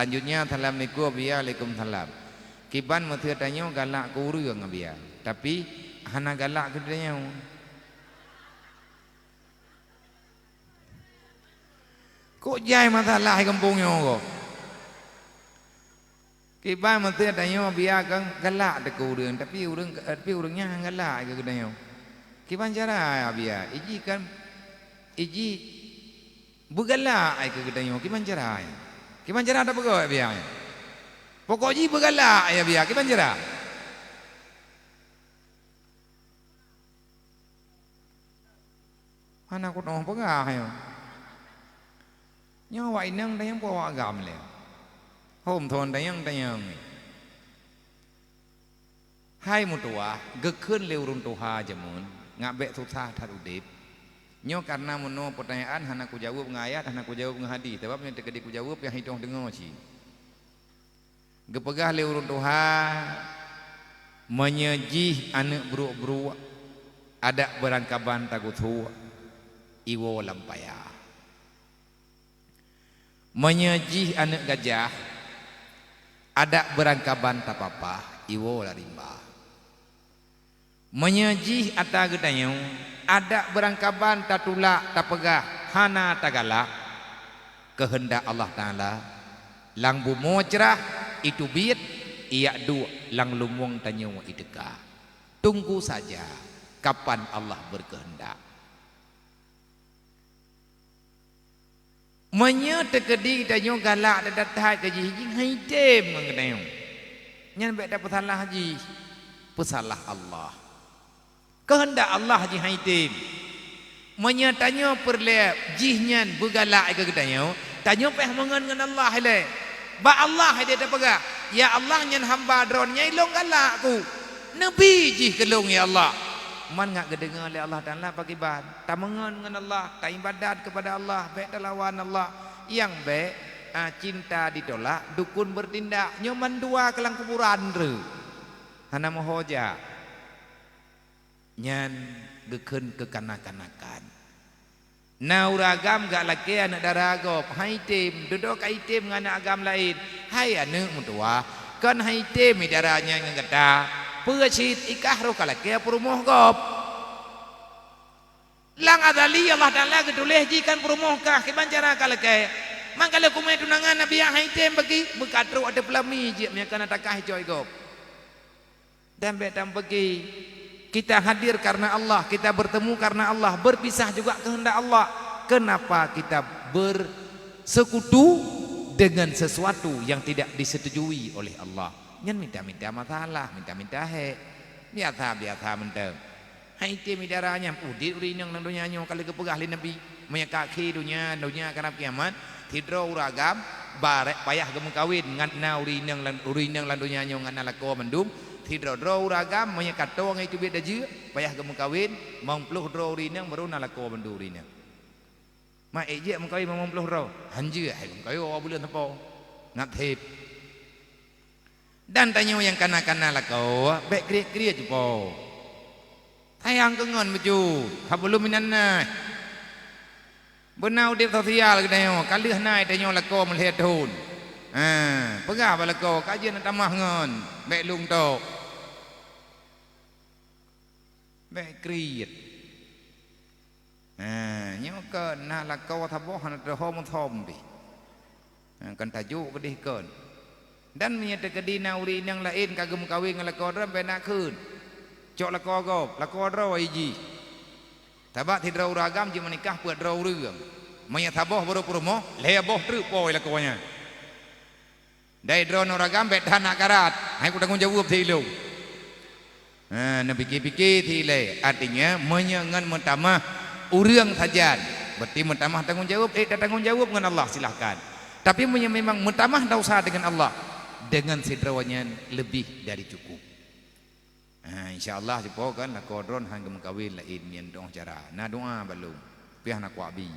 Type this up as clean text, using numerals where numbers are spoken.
Selanjutnya salam niku biya Waalaikumsalam. Kiban mesti tanya galak ku urang biya. Tapi hana galak ke tanya. Kok jai masalah kampungnya kok. Kiban mesti tanya biya kan galak de ku urang tapi urangnya galak ke tanya. Kiban cara biya iji kan iji bugalak ke tanya kiban cara. Kiban cara ada pegawai biya. Pokoknya bergalak ya biar kita jera. Anak aku nong pegah ya. Nyawa inang tayang bawa agam le. Hom thon tayang. Hai mutua gekun leurun tuha jamun ngabek susah tarudip. Nyo karena mono pertanyaan hana ku jawab ngayat hana ku jawab ngahadi. Sebab yang tegedi ku jawab yang hitung dengar sih. Gepegah leurun Tuhan menyejih anak beruk-beruk ada berangkaban tagutu iwo lampaya menyejih anak gajah ada berangkaban tapapa iwo larimba menyejih ata gedanyong ada berangkaban tatulak tapegah hana tagala kehendak Allah Ta'ala lang bumo cerah itu biat ia dua lang lumung tanyo ideka. Tunggu saja kapan Allah berkehendak. Menye tekedi tanyo galak dadat ke jing hai tem ngangenyo. Nyan bek dapat salah haji. Pesalah Allah. Kehendak Allah haji hai tem. Menye tanyo perle jihnya bergalak ke tanyo, tanyo peh mengan dengan Allah le. Ba Allah dia pegah. Ya Allah nyen hamba dronnya ilong galak ku. Nabi jih kelong ya Allah. Man ngak gedengar oleh Allah Taala bagi ban. Tamangan dengan Allah, ta ibadat kepada Allah, baik lawan Allah. Yang baik cinta ditolak, dukun bertindak. Nyoman dua kelang kuburan re. Hana mohoja. Nyan geken kekanak-kanakan. Nauragam gak laki anak daragop hai tim duduk hai tim dengan agam lain hai anak mutua kan hai tim darahnya ngegeda pecit ikah ro kalake perumuh gop lang adali Allah Taala geduleh jikan perumuh kah kiban cara kalake mangkala kumai tunangan nabi hai tim bagi bekatro ada pelami je mekan atakah joy gop dan betam bagi kita hadir karena Allah, kita bertemu karena Allah, berpisah juga kehendak Allah. Kenapa kita bersekutu dengan sesuatu yang tidak disetujui oleh Allah? Nyan minta-minta masalah, minta-minta biasa mendem. Hai ti midaranya udit urinang nang dunya nyo kali kepegah li nabi menyakaki dunya karena kiamat tidro uragam barek payah gemeng kawin ngan urinang lan dunya nyo ngan lako mendum hidro-dro uragam menyekat toang itu beda je payah gemeng kawin mempluh dro urinang baru nalako bendu urinang ma eje mengkawin mempluh dro hanje hai mengkawin bulan tepo ngat hip dan tanya yang kana-kana lako bek kriya jepo tayang kengon beju habulu minanna benau di sosial kedayo kalih nai tanya lako melihat hun pegah balako kajian tamah ngon bek lung tok baik kriat, nyokan nak lakau taboh nak terhom thombi, kan tajuk kedih kan, dan menyata kedina uri yang lain kagum kawin ngelakau ram benak kun, cok lakau gop, lakau draw iji, tabat hidra uragam je menikah buat draw uragam, menyata taboh baru promo, leboh terupoi lakaunya, dari draw uragam bet tanah karat, aku tanggung jawab tilung. Nah pikir-pikir tilai artinya menyengan mentamah urang saja berarti mentamah tanggung jawab tanggung jawab dengan Allah silahkan tapi memang mentamah dosa dengan Allah dengan sidrawanya lebih dari cukup insyaallah jepo kan kodron hang kawin lain yang dong cara na doa balung piah nak wabi